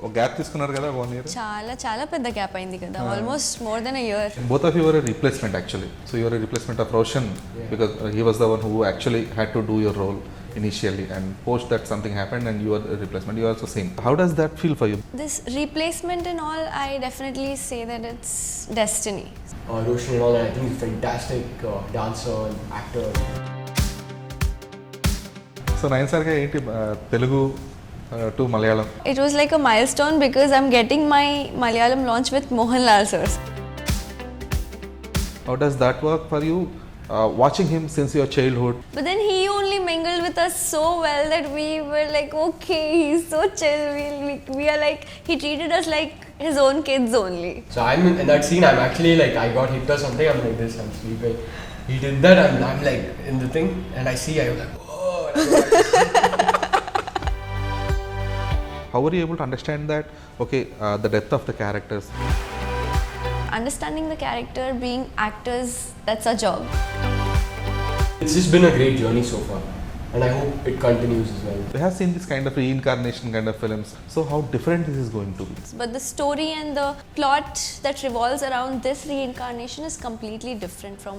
ఒక గ్యాప్ తీసుకున్నారు కదా 1 year. చాలా చాలా పెద్ద గ్యాప్ అయింది కదా, almost more than a year. Both of you were a replacement actually. So you were a replacement of Roshan because he was the one who actually had to do your role initially, and post that something happened and you were a replacement. You are also same. How does that feel for you? This replacement and all, I definitely say that it's destiny. Roshan and all, I think he's a fantastic dancer and actor. So Nayan Sarika ఏంటి Telugu to Malayalam? It was like a milestone because I'm getting my Malayalam launch with Mohanlal sir. How does that work for you? Watching him since your childhood. But then he only mingled with us so well that we were like, okay, he's so chill. We are like, he treated us like his own kids only. So I'm in that scene, I'm actually like, I got hit or something, I'm like this, I'm sleeping. He did that, I'm like in the thing, and I see, I was like, oh. How were you able to understand that, okay, the depth of the characters? Understanding the character, being actors, that's our job. It's just been a great journey so far, and I hope it continues as well. We have seen this kind of reincarnation kind of films. So how different this is going to be? But the story and the plot that revolves around this reincarnation is completely different from.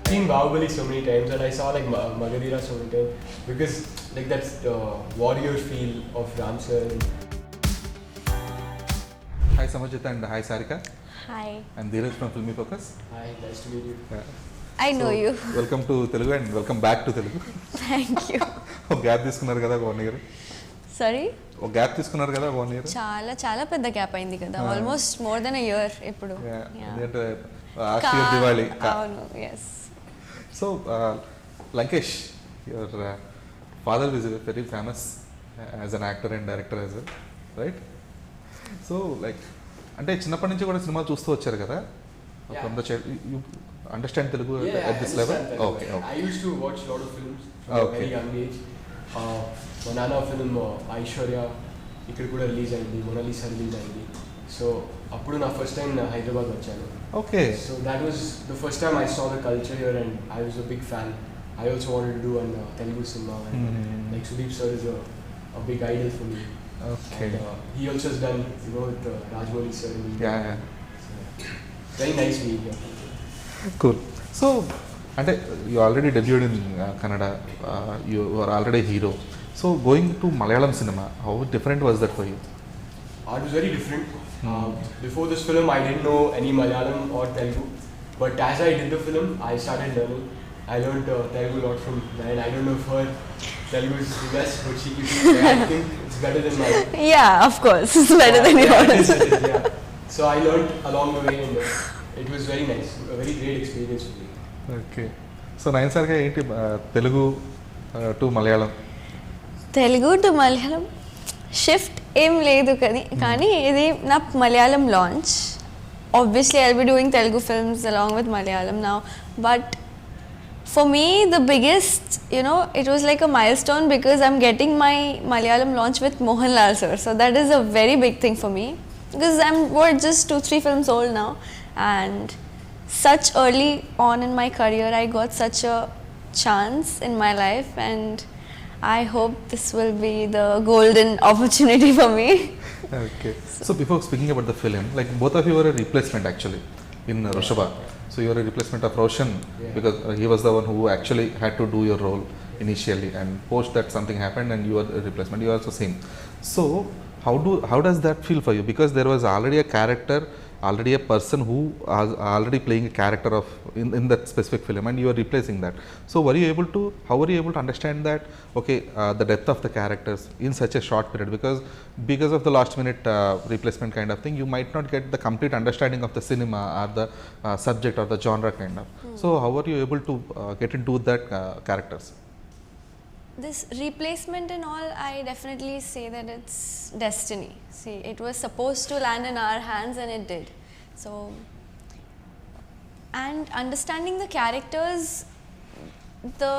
I've seen Babu so many times, and I saw like Magadira so many times, because like that's the warrior feel of Ram sir. Hi Samarjit and hi Sarika. Hi. I'm Dheeraj from Filmy Focus. Hi, nice to meet you. I know you. Welcome to Telugu and welcome back to Telugu. Thank you. ఒక gap తీసుకున్నారు కదా 1 year. Sorry? ఒక gap తీసుకున్నారు కదా 1 year. చాలా చాలా పెద్ద gap అయింది కదా, almost more than a year ఇప్పుడు. ఎందుకంటే లాస్ట్ ఇయర్ దివాళీ. అవును, yes. So Lankesh, your father is very famous as an actor and director as well, right? So like అంటే చిన్నప్పటి నుంచి కూడా సినిమా చూస్తూ వచ్చారు కదా, from the child you understand Telugu at this level? Okay. I used to watch a lot of films from a very young age. మా నాన్న film Aishwarya ఇక్కడ కూడా రిలీజ్ అయింది, మొనాలిసా రిలీజ్ అయింది. సో అప్పుడు నా ఫస్ట్ టైం హైదరాబాద్ వచ్చాను. Okay. So that was the first time I saw the culture here, and I was a big fan. I also wanted to do an Telugu cinema, and like Sudeep sir is a big idol for me. Okay. And, he also has done, with Rajmouli sir. Yeah. So, very nice meeting here. Cool. So అంటే you already debuted in Kannada, you were already a hero. So going to Malayalam cinema, how different was that for you? It was very different. Before this film, I didn't know any Malayalam or Telugu. But as I did the film, I started learning. I learned Telugu a lot from Nayan. I don't know if her Telugu is the best, but I think it's better than mine. Yeah, of course, it's better than yours. Yeah. So I learned along the way, and it was very nice. A very great experience for me. Okay. So Nayan Sarika ఏంటి Telugu to Malayalam? Telugu to Malayalam shift ఏం లేదు కానీ ఇది నా Malayalam launch. Obviously I'll be doing Telugu films along with Malayalam now, but for me the biggest, it was like a milestone because I'm getting my Malayalam launch with Mohanlal sir. So that is a very big thing for me because I'm just 2-3 films old now, and such early on in my career I got such a chance in my life, and I hope this will be the golden opportunity for me. Okay. So before speaking about the film, like both of you were a replacement actually in Vrusshabha. So you were a replacement of Roshan because he was the one who actually had to do your role initially, and post that something happened and you were a replacement. You are also same. So how does that feel for you? Because there was already a character, already a person who is already playing a character of in that specific film, and you are replacing that. So how were you able to understand that, okay, the depth of the characters in such a short period? Because of the last minute replacement kind of thing, you might not get the complete understanding of the cinema or the subject or the genre kind of. So how were you able to get into that characters? This replacement and all, I definitely say that it's destiny. See, it was supposed to land in our hands and it did. So, and understanding the characters, the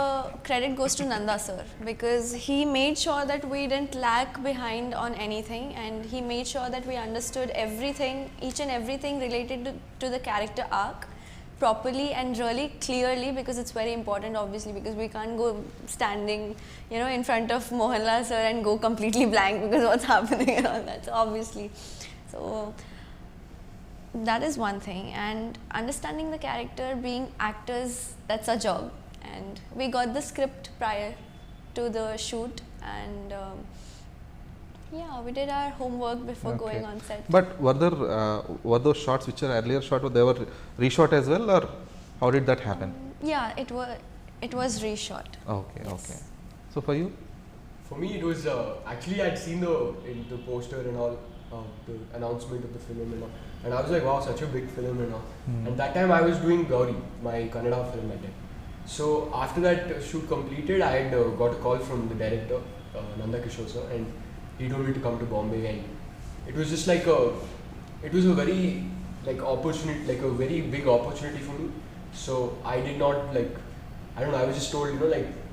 credit goes to Nanda sir, because he made sure that we didn't lag behind on anything, and he made sure that we understood everything, each and everything related to the character arc. properly and really clearly, because it's very important obviously, because we can't go standing, you know, in front of Mohanlal sir and go completely blank because what's happening and all that, so obviously. So that is one thing, and understanding the character, being actors, that's our job. And we got the script prior to the shoot, and yeah, we did our homework before going on set. But were those shots which are earlier shot, they were reshot as well, or how did that happen? Yeah, it was reshot. Okay, Yes. okay. So for you? For me, it was actually I'd seen the poster and all, the announcement of the film and all, and I was like, wow, such a big film and all. And that time I was doing Gauri, my Kannada film at time. So after that shoot completed, I had got a call from the director, Nanda Kishore sir, and he told me to come to Bombay, and it was just like it was a very opportunity, like a very big opportunity for me. So I did not I don't know, I was just told,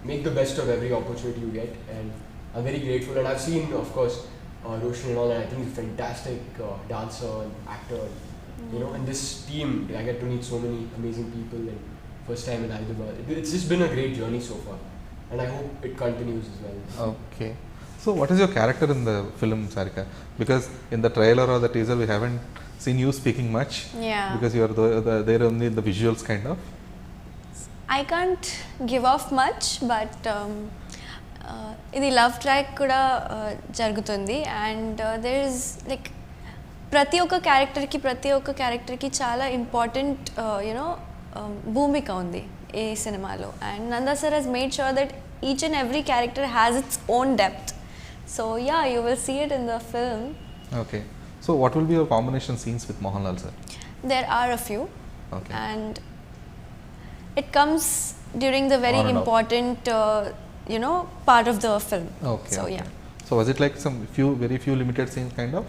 make the best of every opportunity you get, and I'm very grateful. And I've seen, of course, Roshan and all, and I think he's a fantastic dancer and actor, and this team, I get to meet so many amazing people, and first time in Hyderabad. It's just been a great journey so far, and I hope it continues as well. Okay. So what is your character in the film, Sarika? Because in the trailer or the teaser, we haven't seen you speaking much. Yeah. Because you are there only in the visuals, kind of. I can't give off much, but ఇది love track కూడా జరుగుతుంది, and there is ప్రతి ఒక్క క్యారెక్టర్కి చాలా important భూమిక ఉంది ఈ సినిమాలో, and Nanda sir he's made sure that each and every character has its own depth. So yeah, you will see it in the film. Okay. So what will be your combination scenes with Mohanlal sir? There are a few. Okay. And it comes during the very On and off. important part of the film. Okay. So okay. yeah. So was it like some very few limited scenes, kind of?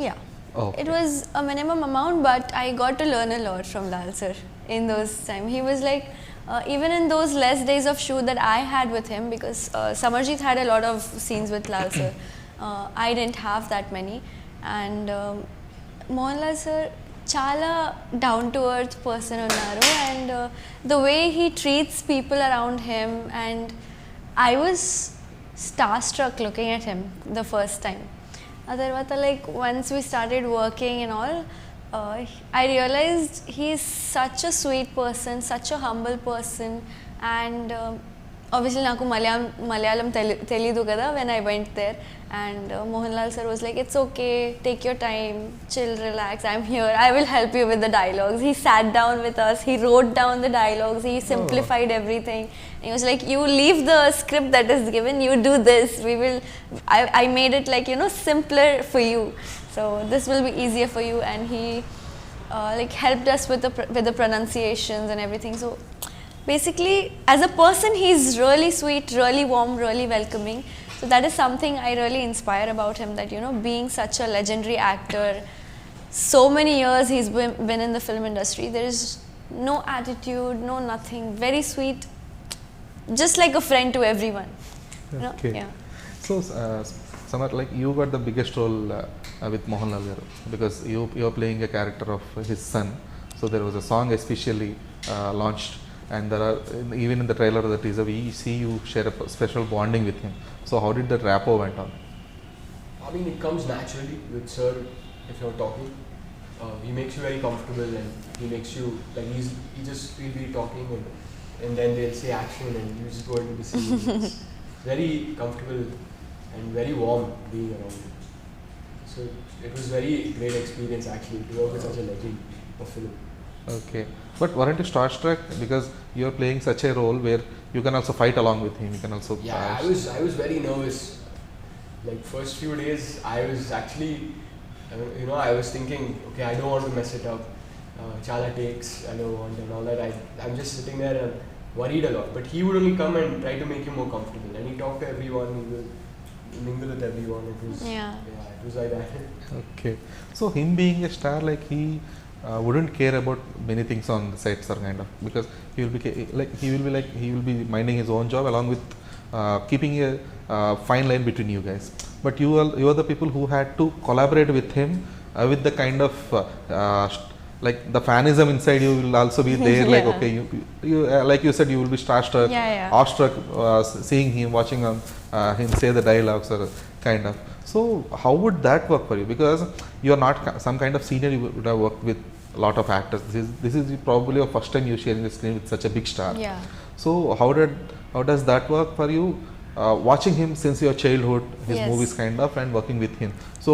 Yeah. Okay. It was a minimum amount, but I got to learn a lot from Lal sir in those time. He was like, even in those less days of shoot that I had with him, because Samarjit had a lot of scenes with Lal sir. I didn't have that many, and Mohanlal sir chala down to earth person unnaru, and the way he treats people around him, and I was starstruck looking at him the first time. Adarvata, once we started working and all, I realized he is such a sweet person, such a humble person, and obviously naku Malayalam telidu kada when I went there, and Mohanlal sir was like, it's okay, take your time, chill, relax, I'm here, I will help you with the dialogues. He sat down with us, he wrote down the dialogues, he simplified everything. He was like, you leave the script that is given, you do this, I made it simpler for you, so this will be easier for you. And he helped us with the pronunciations and everything. So basically, as a person, he's really sweet, really warm, really welcoming. So that is something I really inspire about him, that being such a legendary actor, so many years he's been in the film industry, there is no attitude, no nothing, very sweet, just like a friend to everyone. Okay. Yeah. So Samar, you got the biggest role with Mohanlal garu, because you are playing a character of his son. So there was a song especially launched, and there are, even in the trailer or the teaser, we see you share a special bonding with him. So how did that rapport went on? I mean, it comes naturally with sir if you're talking. He makes you very comfortable, and he makes you he'll be talking, and then they'll say action, and you just go into the scene. It's very comfortable and very warm being around him. So it was very great experience actually to work with such a legend of film. Okay. But weren't you starstruck, because you are playing such a role where you can also fight along with him, you can also... Yeah, I was very nervous. First few days, I was actually, I was thinking, okay, I don't want to mess it up. Chala takes, I don't want, and all that. I'm just sitting there and worried a lot. But he would only come and try to make you more comfortable. And he talked to everyone, he will mingle with everyone. It was, it was like that. Okay. So him being a star, he wouldn't care about many things on the sets, or kind of, because he will be minding his own job along with keeping a fine line between you guys. But you are the people who had to collaborate with him with the kind of like the fanism inside you will also be there. Like Yeah. okay, you like you said, you will be starstruck, Yeah. awestruck, seeing him, watching him say the dialogues or kind of. So how would that work for you? Because you are not some kind of senior. You would have worked with a lot of actors. This is probably your first time you sharing the screen with such a big star. Yeah. So how does that work for you? Watching him since your childhood, his Yes. movies kind of, and working with him. So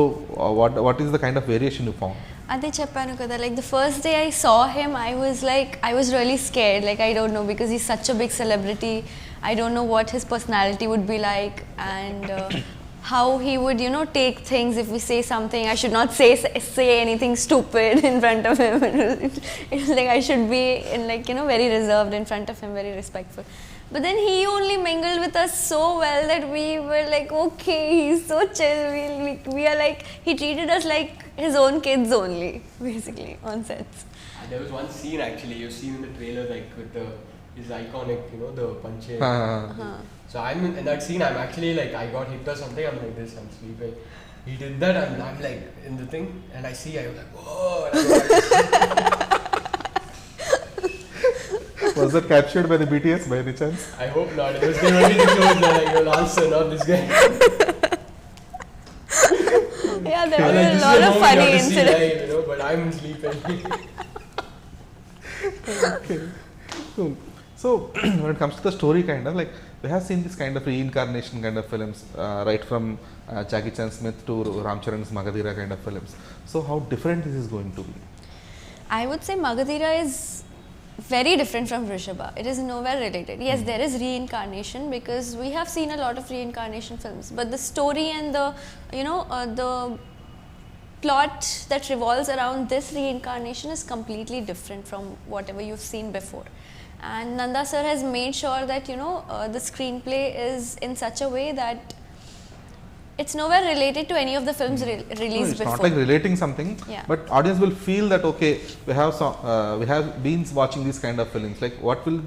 what is the kind of variation you found? అదే చెప్పాను కదా, like the first day I saw him, I was really scared. Like I don't know, because he's such a big celebrity. I don't know what his personality would be like, and how he would, you know, take things. If we say something, I should not say anything stupid in front of him. It's like I should be in, like, you know, very reserved in front of him, very respectful. But then he only mingled with us so well that we were like, okay, he's so chill. We are like, he treated us like his own kids only, basically, on sets. And there was one scene actually you've seen in the trailer, like with his iconic, you know, the punche. So I'm in that scene. I'm actually like, I got hit or something. I'm like this. I'm sleeping. He did that. I'm like in the thing, and I see. I was like, whoa. And I was like, Was that captured by the BTS by any chance? I hope not. It was they only disclosed that like you'll answer, not this guy. Yeah, there I'm were like, a this lot is of a moment funny you have to see incidents. live, you know, but I'm sleeping. Okay, cool. So when it comes to the story, kind of like we have seen this kind of reincarnation kind of films, right from Jackie Chan Smith to Ram Charan's Magadhira kind of films. So how different this is going to be? I would say Magadhira is very different from Vrusshabha. It is nowhere related. Yes, there is reincarnation because we have seen a lot of reincarnation films, but the story and the, you know, the plot that revolves around this reincarnation is completely different from whatever you've seen before. And Nanda sir has made sure that, you know, the screenplay is in such a way that it's nowhere related to any of the films No, released it's before. not like relating something, Yeah. but audience will feel that okay, we have been watching these kind of films. Like what will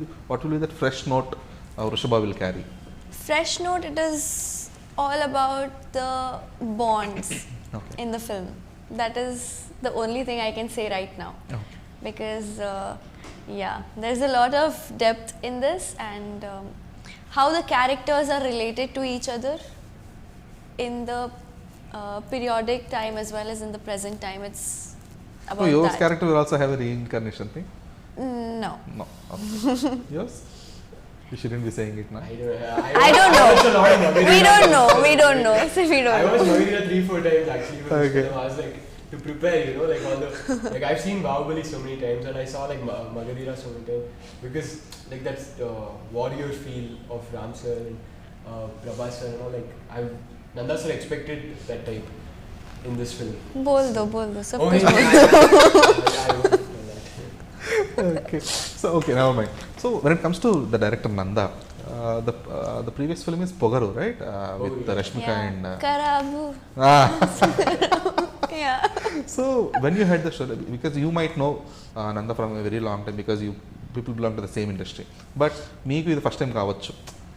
be that fresh note Vrusshabha will carry? Fresh note, it is all about the bonds Okay. in the film. That is the only thing I can say right now. Okay. Because yeah, there's a lot of depth in this, and how the characters are related to each other in the periodic time as well as in the present time. It's about So your that. character will also have a reincarnation thing? No. No. Okay. Yours? You shouldn't be saying it now. I don't know. watched a lot of Magadhira. We don't know. We don't know. So we I don't know. watched Magadhira 3-4 times actually for this Okay. film. I was like, to prepare, you know, like all the, like I've seen Bahubali so many times and I saw like Magadhira so many times because like that's the warrior feel of Ram sir and Prabhas sir, you know, like Nanda sir expected that type in this film. बोल दो सब Oh, कुछ yeah, बोल I won't do that. Okay. So okay, never mind. So when it comes to the director Nanda, the previous film is Pogaru, right? With Pogaru, yeah. Rashmika and. Karabu. Ah. Yeah. So when you had the story, because you might know Nanda from a very long time because people belong to the same industry. But meeku ఇది first time కావచ్చు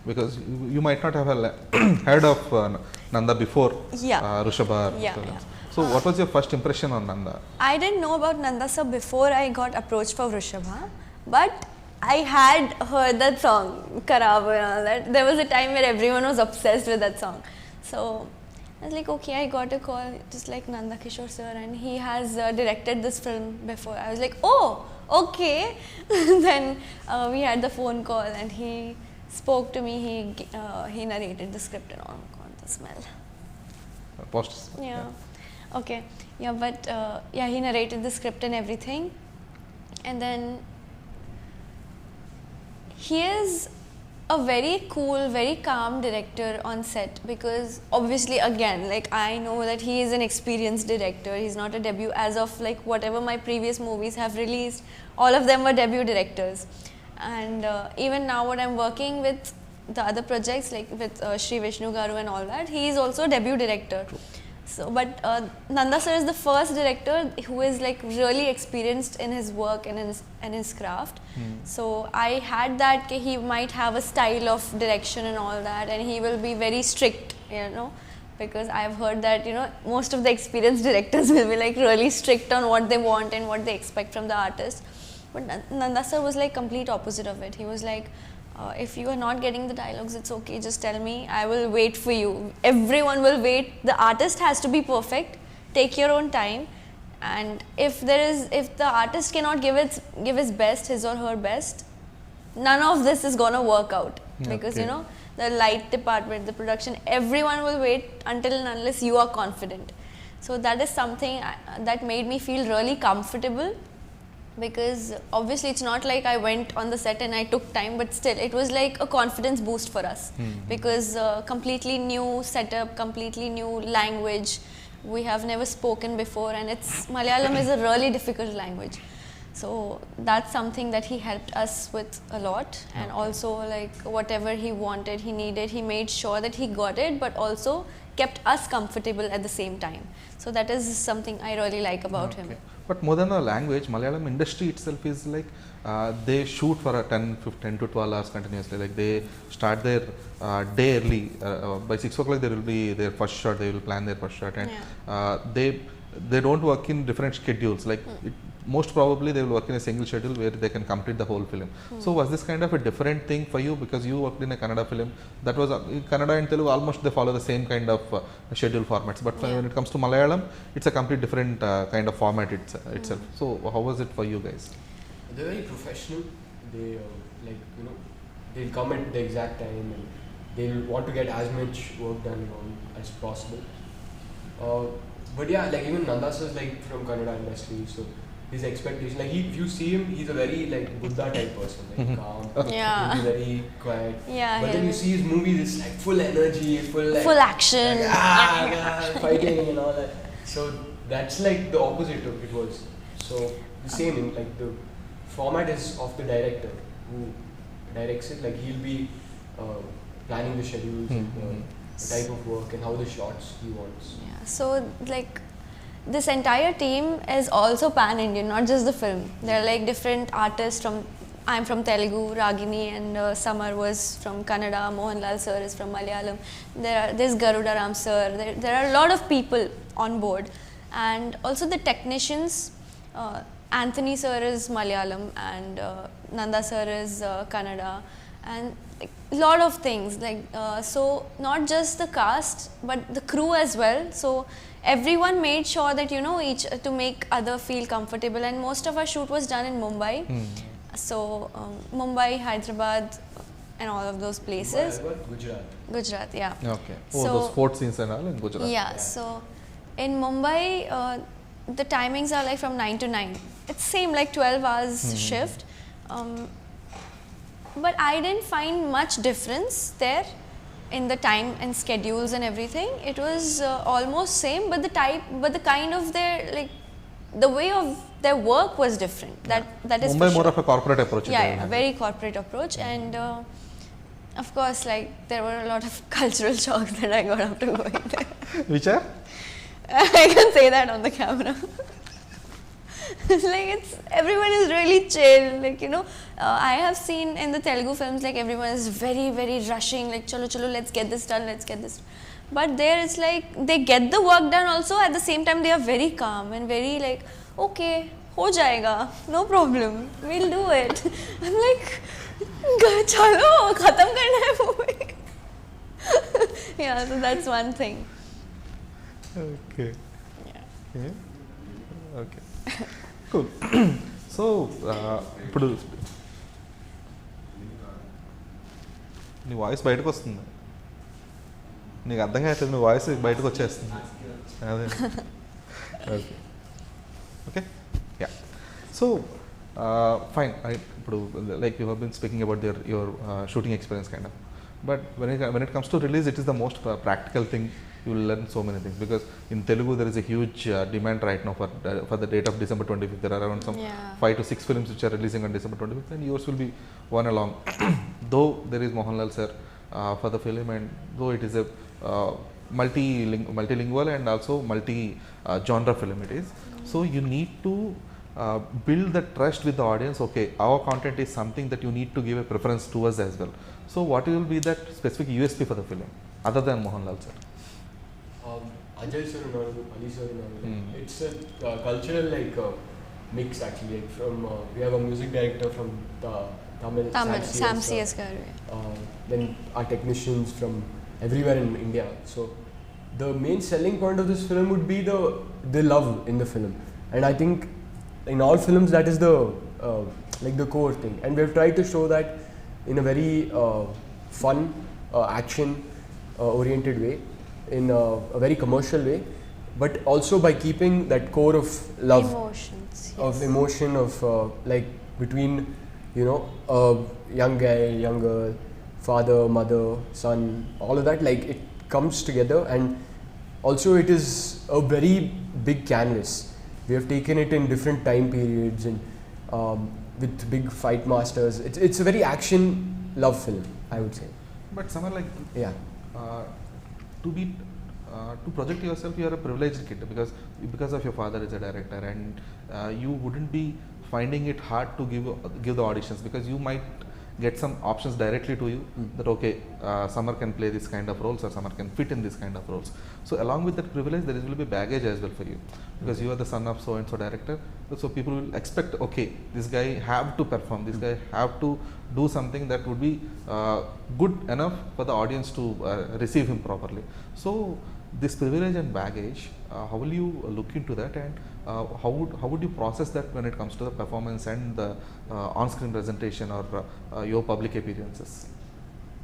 because you might not have heard of Nanda before Yeah. Rishabha. Yeah, films. yeah. So what was your first impression on Nanda? I didn't know about Nanda sir before I got approached for Vrusshabha, but I had heard that song, Karabu and all that. There was a time where everyone was obsessed with that song. So I was like, okay, I got a call, just like Nanda Kishore sir, and he has directed this film before. I was like, oh, okay. Then we had the phone call and he spoke to me, he narrated the script and all. God, the smell. Posters. Yeah. Okay. Yeah, but yeah, he narrated the script and everything. And then he is a very cool, very calm director on set because obviously again, like I know that he is an experienced director. He's not a debut. As of like whatever my previous movies have released, all of them were debut directors. And even now what I'm working with the other projects like with Sri Vishnu Garu and all that, he is also a debut director. So, but Nanda sir is the first director who is like really experienced in his work and in his craft. So I had that he might have a style of direction and all that, and he will be very strict, you know. because I've heard that most of the experienced directors will be like really strict on what they want and what they expect from the artist. But Nanda sir was like complete opposite of it. He was like, if you are not getting the dialogues, it's okay, just tell me, I will wait for you. Everyone will wait. The artist has to be perfect. Take your own time. And if the artist cannot give his best, his or her best, none of this is gonna work out. Because the light department, the production, everyone will wait until and unless you are confident. So that is something that made me feel really comfortable, because obviously it's not like I went on the set and I took time, but still it was like a confidence boost for us. Because completely new setup, completely new language, we have never spoken before, and Malayalam is a really difficult language. So that's something that he helped us with a lot. And also like whatever he wanted, he needed, he made sure that he got it, but also kept us comfortable at the same time. So that is something I really like about him. But more than a language, Malayalam industry itself is like they shoot for a 10 to 12 hours continuously. Like they start their day early. By 6 o'clock there will be their first shot, they will plan their first shot, and they don't work in different schedules. Like most probably they will work in a single schedule where they can complete the whole film. So was this kind of a different thing for you, because you worked in a Kannada film? That was in Kannada and Telugu almost they follow the same kind of schedule formats, but when it comes to Malayalam, it's a complete different kind of format itself. So how was it for you guys? They're very professional. They they'll come at the exact time, and they'll want to get as much work done as possible. But yeah, like even Nanda sir is like from Kannada industry, so his expectation, like if you see him, he's a very like Buddha type person, like calm, he'll be very quiet. But then you see his movies, it's like full energy, full action, fighting and all that. So that's like the opposite of it was. So the same in like the format is of the director who directs it. Like he'll be planning the schedules, the type of work and how the shots he wants. Yeah. So like this entire team is also pan-Indian, not just the film. There are like different artists I'm from Telugu, Ragini, and Samar was from Kannada, Mohanlal sir is from Malayalam. There's Garuda Ram sir, there are a lot of people on board. And also the technicians, Anthony sir is Malayalam and Nanda sir is Kannada, and a lot of things like so not just the cast but the crew as well. So everyone made sure that each to make other feel comfortable, and most of our shoot was done in Mumbai. So Mumbai, Hyderabad, and all of those places. Gujarat, yeah. Okay. So those sport scenes and all in Gujarat. Yeah. So in Mumbai, the timings are like from 9 to 9. It's same like 12 hours shift. But I didn't find much difference there in the time and schedules and everything. It was almost same, but the kind of their like the way of their work was different. That is Mumbai for more of a corporate approach. Yeah, very corporate approach, and of course, like there were a lot of cultural shocks that I got after going there. Which are? I can say that on the camera. It's like everyone is really chill, like I have seen in the Telugu films like everyone is very very rushing, like chalo let's get this done, but there it's like they get the work done also, at the same time they are very calm and very like okay, ho jayega, no problem, we'll do it. I'm like chalo khatam karna hai movie. Yeah, so that's one thing. Okay. Yeah. Okay. Cool. So, ఇప్పుడు నీ voice బయటకు వస్తుంది, నీకు అర్థం కావట్లేదు, నీ voice బయటకు వచ్చేస్తుంది. అదే okay okay yeah. So fine, ఇప్పుడు like you have been speaking about your shooting experience kind of, but when it comes to release, it is the most practical thing. You will learn so many things, because in Telugu there is a huge demand right now for the date of December 25th. There are around some 5 to 6 films which are releasing on December 25th, and yours will be one along. Though there is Mohanlal sir for the film, and though it is a multilingual and also multi-genre film it is, so you need to build the trust with the audience. Okay, our content is something that you need to give a preference to us as well. So what will be that specific USP for the film other than Mohanlal sir? Ajay sir unnaru, Ali sir unnaru. It's a cultural mix actually. Like from we have a music director from Tamil, Sam C.S. garu. Then our technicians from everywhere in India. So the main selling point of this film would be the love in the film, and I think in all films that is the the core thing, and we have tried to show that in a very fun, action oriented way, in a very commercial way, but also by keeping that core of love, Emotions. of Yes. emotion, of between a young guy, young girl, father, mother, son, all of that, it comes together. And also it is a very big canvas. We have taken it in different time periods and with big fight masters. It's a very action love film, I would say. But somewhere like Yeah. to be to project yourself, you are a privileged kid because of your father is a director, and you wouldn't be finding it hard to give the auditions, because you might get some options directly to you that okay, Samar can play this kind of roles or Samar can fit in this kind of roles. So along with that privilege, there will be baggage as well for you, because you are the son of so and so director. So people will expect, okay, this guy have to perform, this guy have to do something that would be good enough for the audience to receive him properly. So this privilege and baggage, how will you look into that, and how would you process that when it comes to the performance and the on-screen presentation or your public appearances?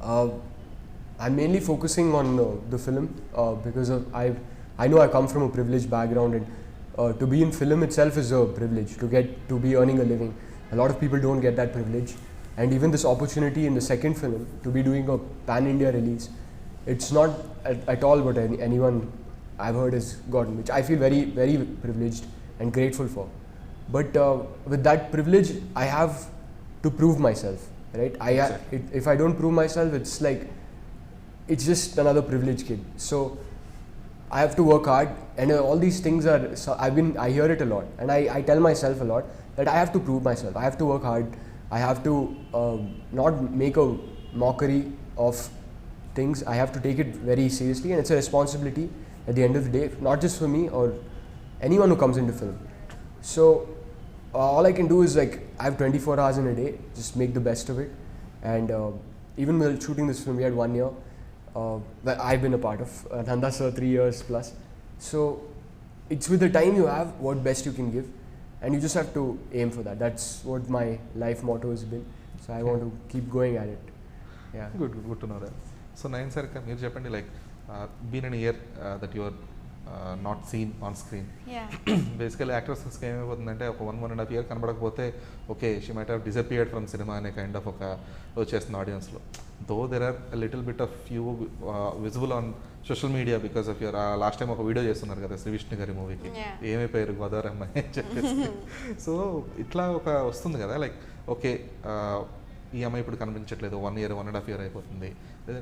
I'm mainly focusing on the film because I know I come from a privileged background, and to be in film itself is a privilege, to be earning a living. A lot of people don't get that privilege, and even this opportunity in the second film to be doing a pan-India release, it's not at all what anyone I've heard has gotten, which I feel very, very privileged and grateful for. But with that privilege, I have to prove myself, right? Exactly. If I don't prove myself, it's just another privileged kid. So I have to work hard, and all these things are. So I hear it a lot, and I tell myself a lot that I have to prove myself. I have to work hard. I have to not make a mockery of things. I have to take it very seriously, and it's a responsibility at the end of the day, not just for me or anyone who comes into film. So all I can do is I have 24 hours in a day, just make the best of it. And even while shooting this film, we had 1 year that I've been a part of. Nanda sir 3 years plus. So it's with the time you have, what best you can give, and you just have to aim for that. That's what my life motto has been. So I want to keep going at it. Yeah. Good to know that. So Nayan Sarika, మీరు చెప్పండి, been in a year that you are not seen on screen. Yeah. Basically యాక్ట్రెసెస్కి ఏమైపోతుందంటే ఒక 1.5 year కనబడకపోతే okay, she might have disappeared from cinema అనే kind of ఒక వచ్చేస్తుంది ఆడియన్స్లో. Though there are little bit of you visible on social media because of your last time ఒక video చేస్తున్నారు కదా శ్రీ విష్ణు గారి మూవీకి, ఏమైపోయారు గోదావరి అమ్మాయి అని చెప్పేసి. సో ఇట్లా ఒక వస్తుంది కదా, ఓకే ఈ అమ్మాయి ఇప్పుడు కనిపించట్లేదు, 1 year 1.5 year అయిపోతుంది.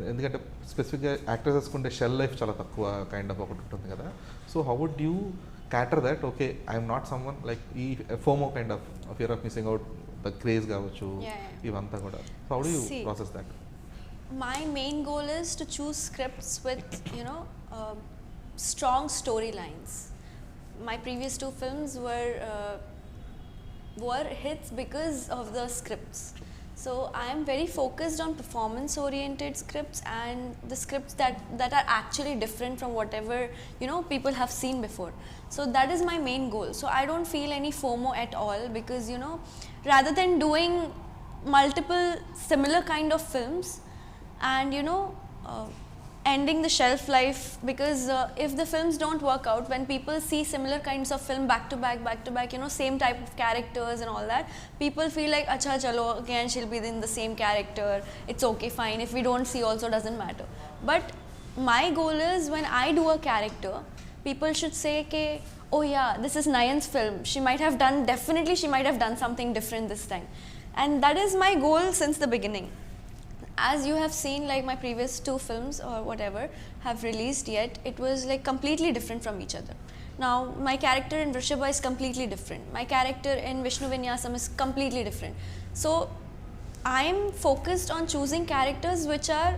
ఎందుకంటే స్పెసిఫిక్గా యాక్టర్సెస్కి ఉండే షెల్ లైఫ్ చాలా తక్కువ కైండ్ ఆఫ్ ఒకటి ఉంటుంది కదా. So how would you cater that, okay I'm not someone ఈ FOMO kind of fear of missing out, the craze కావచ్చు, ఇవంతా కూడా. So how do you process that? My main goal is to choose scripts with strong storylines. My previous 2 films were hits because of the scripts. So I am very focused on performance oriented scripts and the scripts that are actually different from whatever people have seen before. So that is my main goal. So I don't feel any FOMO at all, because rather than doing multiple similar kind of films and ending the shelf life, because if the films don't work out, when people see similar kinds of film back to back, same type of characters and all that, people feel like acha chalo again she'll be in the same character, it's okay, fine, if we don't see also doesn't matter. But my goal is when I do a character, people should say ke, oh yeah, this is Nayan's film, she might have done something different this time. And that is my goal since the beginning. As you have seen, my previous 2 films or whatever have released yet, it was completely different from each other. Now my character in Vrusshabha is completely different, my character in Vishnu Vinyasam is completely different. So I am focused on choosing characters which are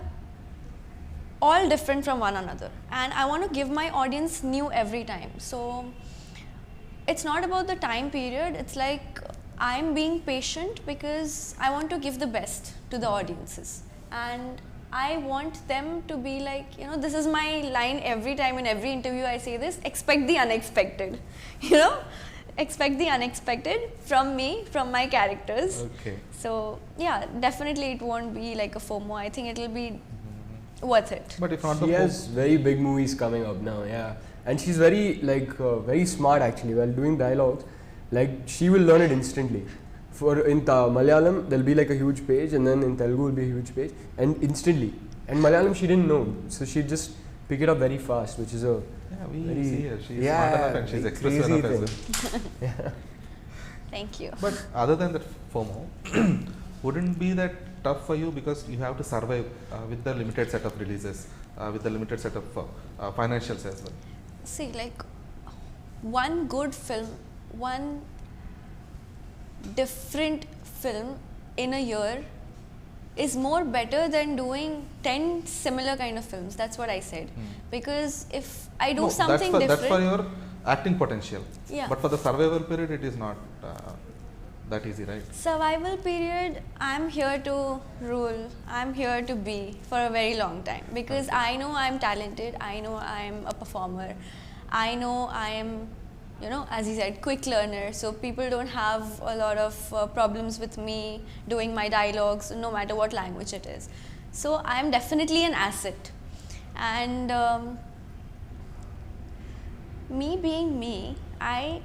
all different from one another, and I want to give my audience new every time. So it's not about the time period, it's like I'm being patient because I want to give the best to the audiences, and I want them to be like, you know, this is my line every time in every interview I say this, expect the unexpected. You know, expect the unexpected from me, from my characters. Okay. So yeah, definitely it won't be like a FOMO. I think it'll be worth it. But if not She the has very big movies coming up now, yeah. And she's very very smart actually while doing dialogues. Like she will learn it instantly. For in Malayalam there'll be like a huge page, and then in Telugu will be a huge page, and instantly. And Malayalam she didn't know, so she'd just pick it up very fast, which is a we very, see her. She's smart enough and she's like expressive crazy enough as well. Thank you. But other than that FOMO, wouldn't be that tough for you because you have to survive with the limited set of releases, with the limited set of financials as well? See, like one good film, one different film in a year is more better than doing 10 similar kind of films. That's what I said. Because if I do something different, that's for your acting potential. Yeah. But for the survival period, it is not that easy, right? survival period, I'm here to rule, I'm here to be for a very long time, because I know I'm talented, I know I'm a performer, I know I'm, you know, as he said, quick learner, so people don't have a lot of problems with me doing my dialogues no matter what language it is. So I'm definitely an asset, and me being me, I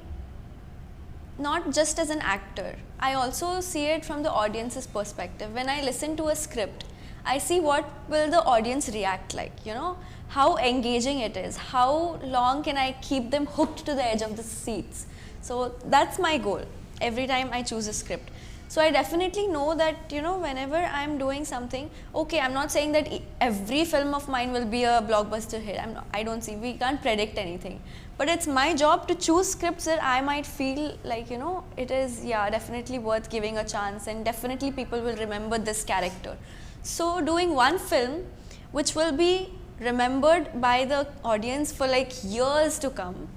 not just as an actor, I also see it from the audience's perspective. When I listen to a script, I see what will the audience react like, you know, how engaging it is, how long can I keep them hooked to the edge of the seats. So that's my goal every time I choose a script. So I definitely know that, you know, whenever I'm doing something, okay, I'm not saying that every film of mine will be a blockbuster hit. I don't see, we can't predict anything. But it's my job to choose scripts that I might feel like, you know, it is, yeah, definitely worth giving a chance, and definitely people will remember this character. So doing one film which will be remembered by the audience for like years to come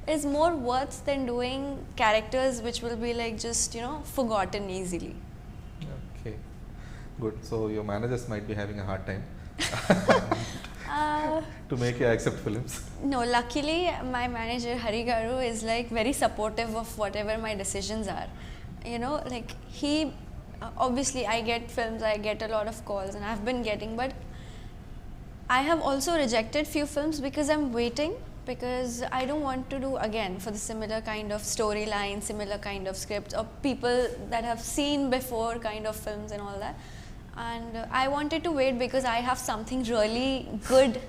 is more worth than doing characters which will be like just, you know, forgotten easily. Okay, good. So your managers might be having a hard time to make you accept films. No, luckily my manager Hari Garu is like very supportive of whatever my decisions are. You know, like he obviously I get films, I get a lot of calls, and I've been getting, but I have also rejected few films because I'm waiting, because I don't want to do again for the similar kind of storyline, similar kind of scripts, or people that have seen before kind of films and all that. And I wanted to wait because I have something really good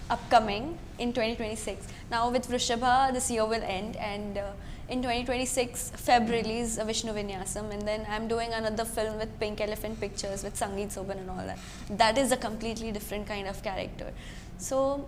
upcoming in 2026. Now with Vrusshabha, this year will end, and in 2026 Feb release Vishnu Vinyasam, and then I'm doing another film with Pink Elephant Pictures with Sangeet Soban and all that. That is a completely different kind of character. So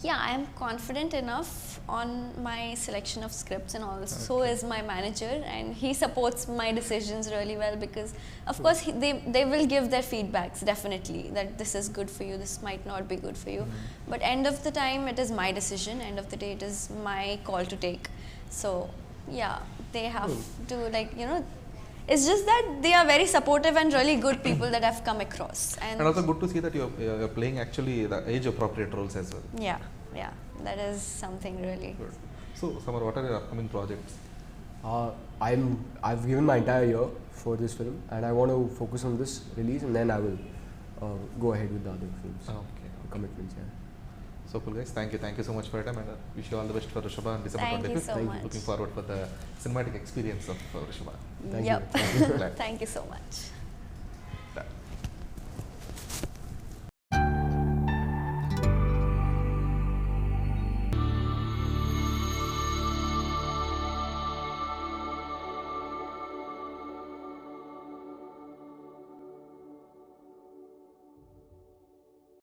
yeah, I am confident enough on my selection of scripts, and also is my manager, and he supports my decisions really well, because of course they will give their feedbacks definitely that this is good for you, this might not be good for you, but end of the time it is my decision, end of the day it is my call to take. So yeah, they have to, like, you know, it's just that they are very supportive and really good people that I've come across, and also good to see that you're playing actually the age appropriate roles as well. yeah, that is something really Good. So Samar, what are your upcoming projects? I've given my entire year for this film, and I want to focus on this release, and then I will go ahead with the other films. Okay. Commitments, yeah. So cool, guys. Thank you so much for your time, and wish you all the best for Rishabha on December Thank you 25th. so much. Looking forward for the cinematic experience of Rishabha. Thank yep. you. Glad. Thank you so much.